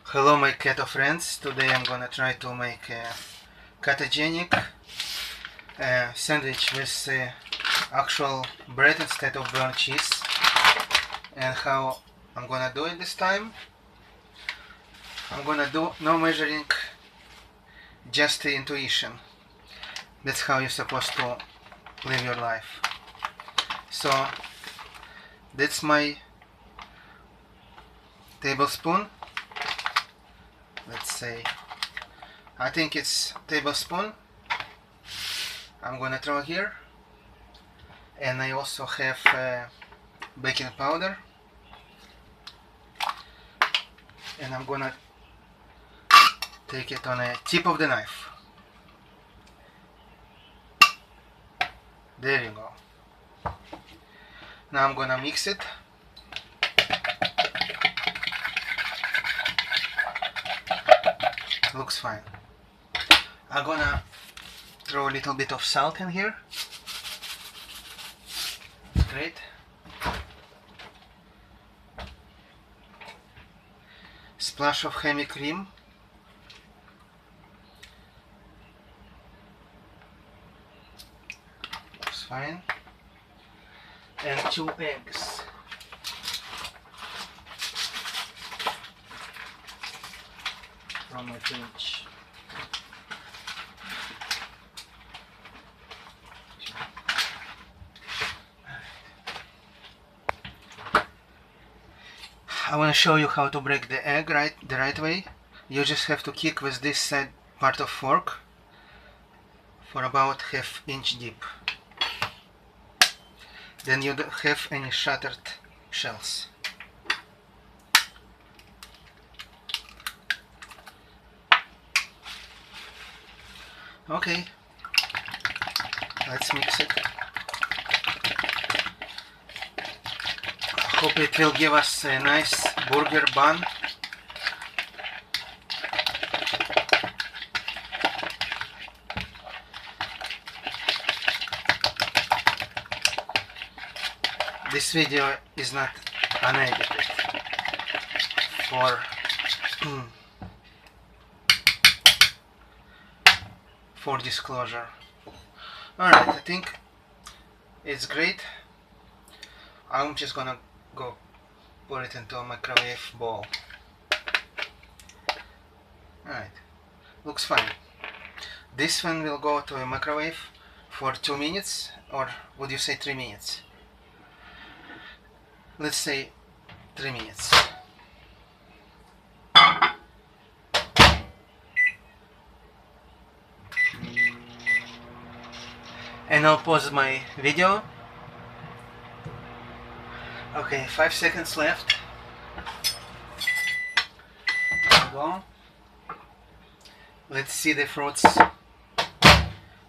Hello my keto friends, today I'm gonna try to make a ketogenic sandwich with actual bread instead of burnt cheese. And how I'm gonna do it this time, I'm gonna do no measuring, just the intuition. That's how you're supposed to live your life. So that's my tablespoon. Let's say, I think it's tablespoon. I'm gonna throw here, and I also have baking powder, and I'm gonna take it on a tip of the knife. There you go. Now I'm gonna mix it. Looks fine. I'm gonna throw a little bit of salt in here. Great. Splash of heavy cream. Looks fine. And 2 eggs. From my fridge. I want to show you how to break the egg the right way. You just have to kick with this side part of fork for about ½ inch deep. Then you don't have any shattered shells. Okay, let's mix it. Hope it will give us a nice burger bun. This video is not unedited for disclosure. Alright, I think it's great. I'm just gonna go put it into a microwave bowl. Alright, looks fine. This one will go to a microwave for 2 minutes, or would you say 3 minutes? Let's say 3 minutes. And I'll pause my video. Okay, 5 seconds left. There we go. Let's see the fruits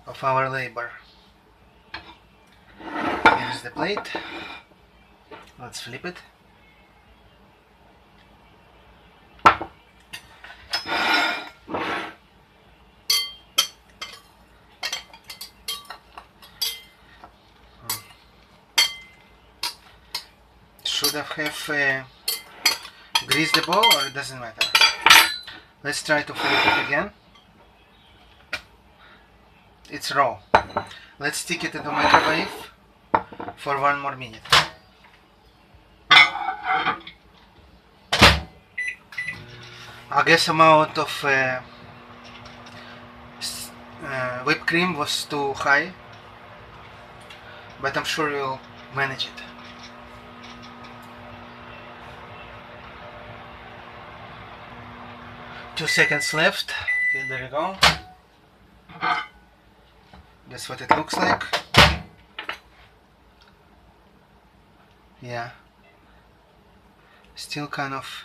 of our labor. Here's the plate. Let's flip it. Should I have greased the bowl, or it doesn't matter? Let's try to flip it again. It's raw. Let's stick it in the microwave for 1 more minute. I guess amount of whipped cream was too high, but I'm sure you'll manage it. Two seconds left. Okay, there you go. That's what it looks like. Yeah. Still kind of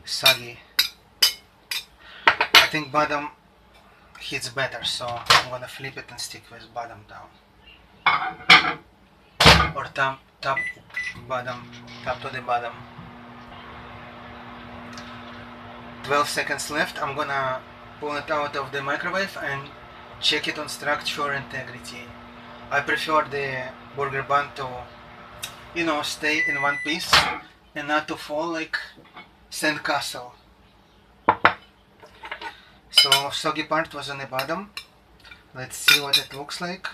soggy. I think bottom hits better, so I'm gonna flip it and stick with bottom down. Or top bottom, top to the bottom. 12 seconds left. I'm gonna pull it out of the microwave and check it on structure integrity. I prefer the burger bun to, stay in one piece and not to fall like sandcastle. So soggy part was on the bottom. Let's see what it looks like.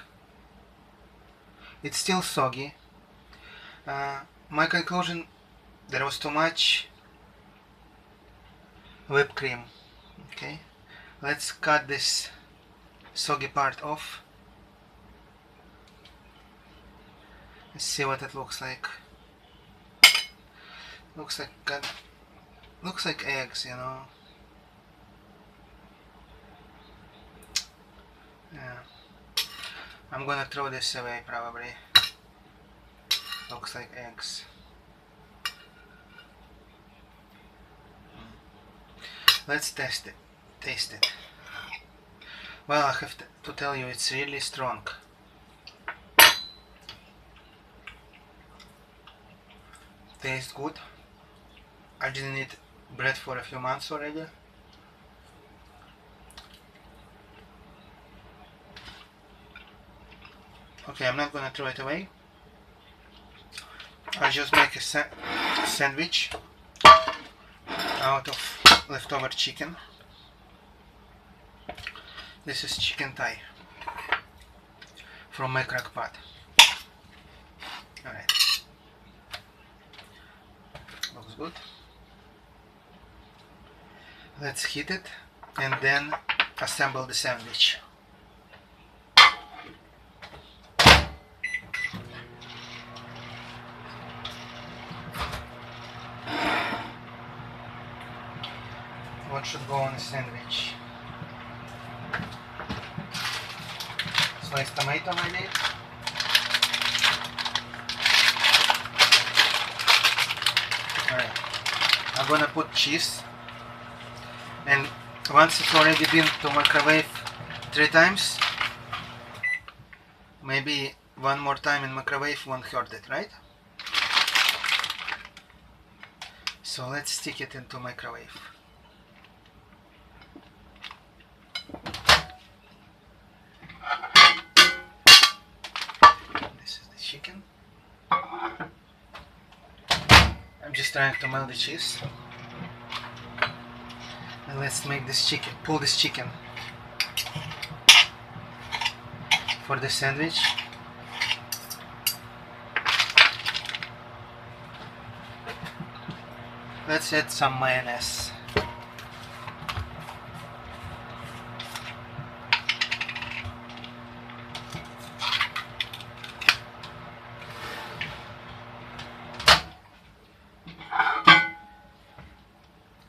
It's still soggy. My conclusion, there was too much whipped cream. Okay, let's cut this soggy part off. Let's see what it looks like. Looks like eggs, you know. Yeah. I'm gonna throw this away probably. Looks like eggs. Let's taste it. Well, I have to tell you, it's really strong. Tastes good. I didn't eat bread for a few months already. Okay, I'm not gonna throw it away. I'll just make a sandwich out of leftover chicken. This is chicken thigh from my crock pot. Alright. Looks good. Let's heat it and then assemble the sandwich. What should go on the sandwich? Sliced tomato maybe? Alright. I'm gonna put cheese, and once it's already been to microwave 3 times, maybe one more time in microwave won't hurt it, right? So let's stick it into microwave. This is the chicken. I'm just trying to melt the cheese. And let's make this chicken, pull this chicken for the sandwich. Let's add some mayonnaise.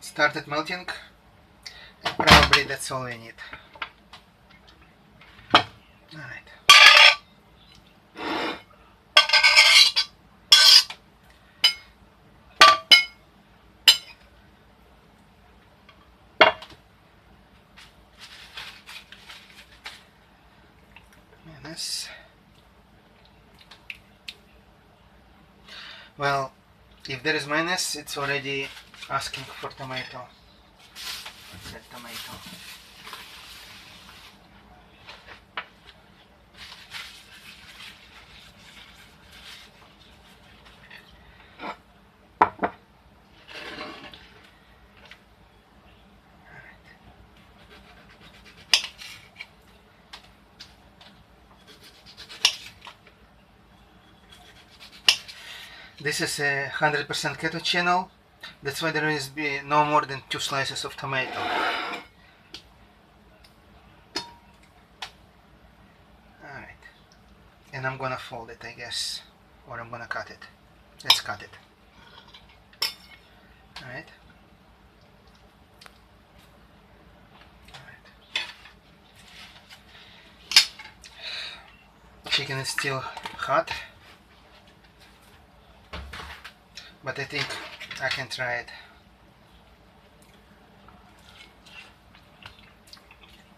Started melting, and probably that's all we need. Alright. Mayonnaise. Well, if there is mayonnaise, it's already asking for tomato. Let's add tomato. This is a 100% keto channel. That's why there is no more than 2 slices of tomato. Alright. And I'm gonna fold it, I guess. Or I'm gonna cut it. Let's cut it. Alright. Chicken is still hot, but I think I can try it.